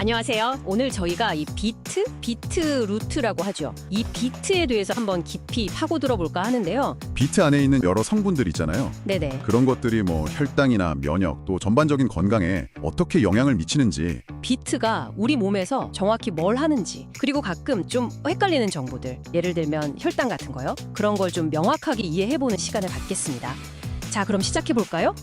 안녕하세요. 오늘 저희가 이 비트 루트라고 하죠. 이 비트에 대해서 한번 깊이 파고들어 볼까 하는데요. 비트 안에 있는 여러 성분들 있잖아요. 네네. 그런 것들이 뭐 혈당이나 면역 또 전반적인 건강에 어떻게 영향을 미치는지 비트가 우리 몸에서 정확히 뭘 하는지, 그리고 가끔 좀 헷갈리는 정보들, 예를 들면 혈당 같은 거요. 그런 걸 좀 명확하게 이해해보는 시간을 갖겠습니다. 자, 그럼 시작해 볼까요?